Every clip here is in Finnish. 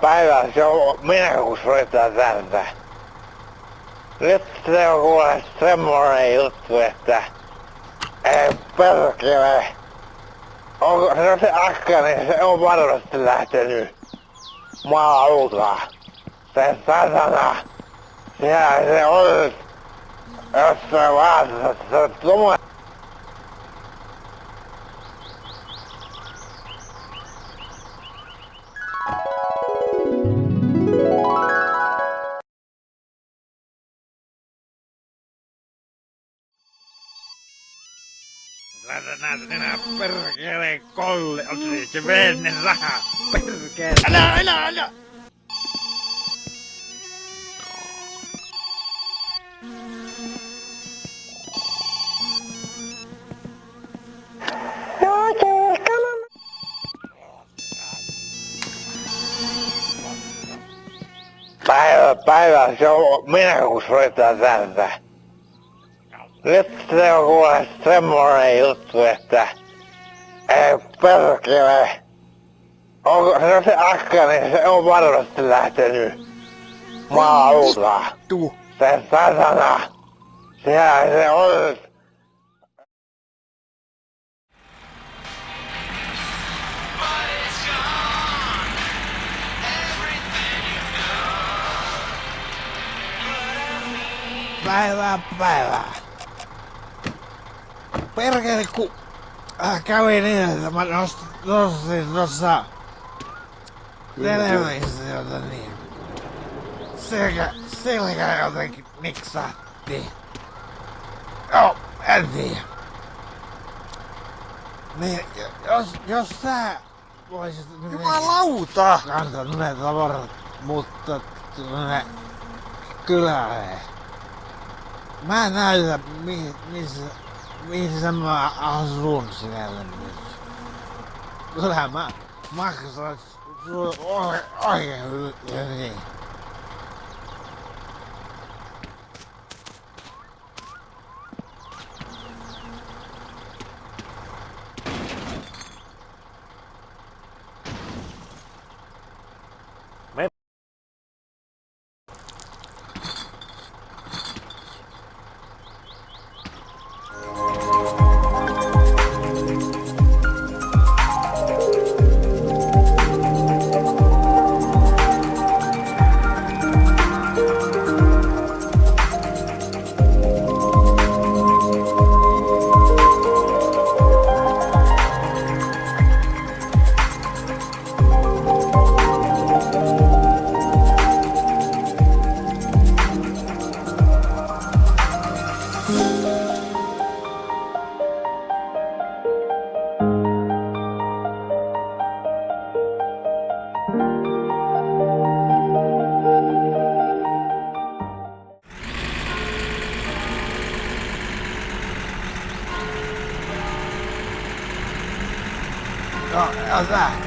Päivä, se on minä kun soitan täältä. Nyt se on kuule semmonen juttu, että ei perkele. Onko se akka, niin se on varmasti lähtenyt maa-alta. Se satana, sehän se on jossain vaasassa, se on tuommoinen. Nää perkele kolle, on se venne raha, perkele. Älä! Päivä, se on minä kun soitan täältä. Nyt se on kuule semmonen juttu, että ei perkele. Onko se akka, niin se on varmasti lähtenyt maa-alta. Se satana, sehän se on. Päivää. Perkele ku kävi niin, että mä nostin tossa televisiota niin selkä jotenkin niksahti. Joo, en tiedä. Niin, jos sä voisit Jumalauta! kantaa ne tavarat muuttaa tuonne kylälle. Mä näytän missä mä asun siellä nyt. Kyllä mä maksan sulle oikein hyvin.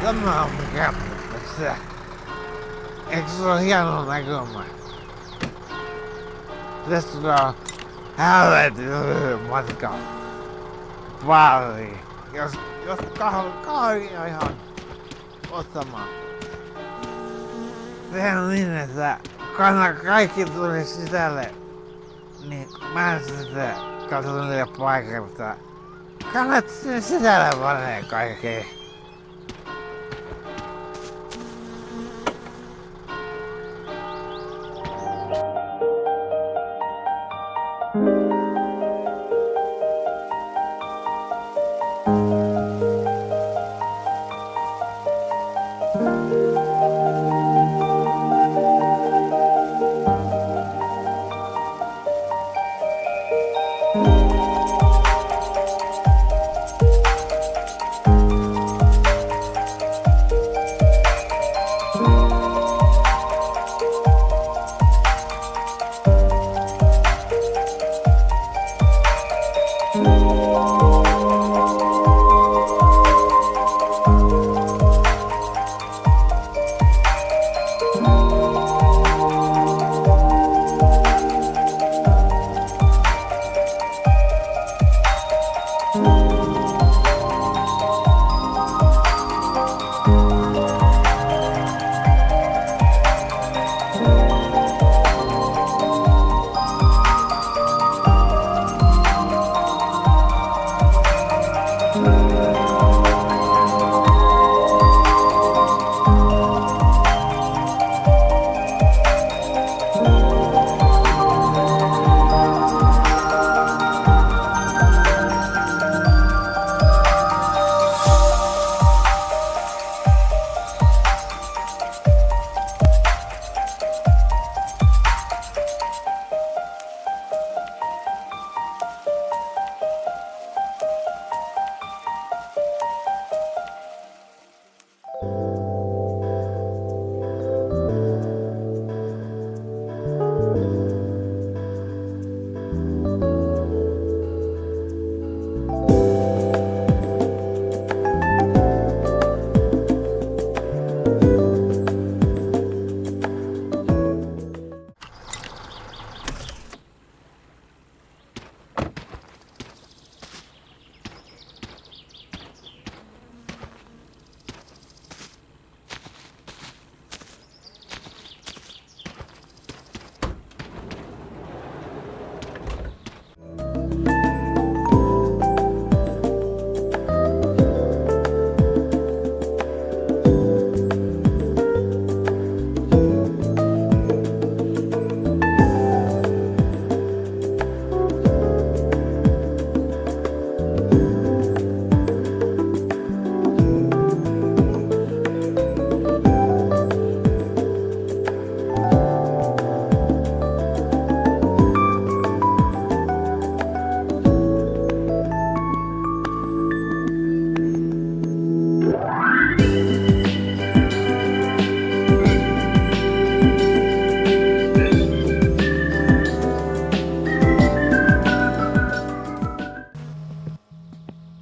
Tämä on kämpässä. Eikö se ole hieno näkymä? Tästä on helvetin matka. Pari. Jos kahvia ihan ottamaan. Tehdään niin, että kaikki tuli sisälle. Niin mä en sitä katson niille paikalta Kannat sinne sisälle panee kaikki.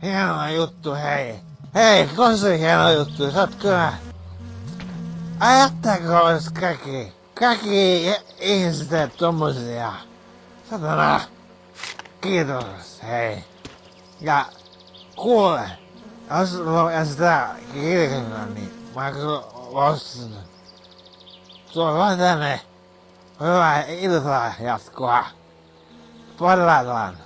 Hieno juttu, hei. Hei, tosi hieno juttu. Sä oot kyllä... Ajattaako olis kaikki ihmiset teet tommosia? Satana. Kiitos, hei. Ja kuule, jos mulla ei sitä kirkasta, niin mä kyllä ostin. Tuo vaan tänne. Hyvää iltaa jatkoa. Palataan.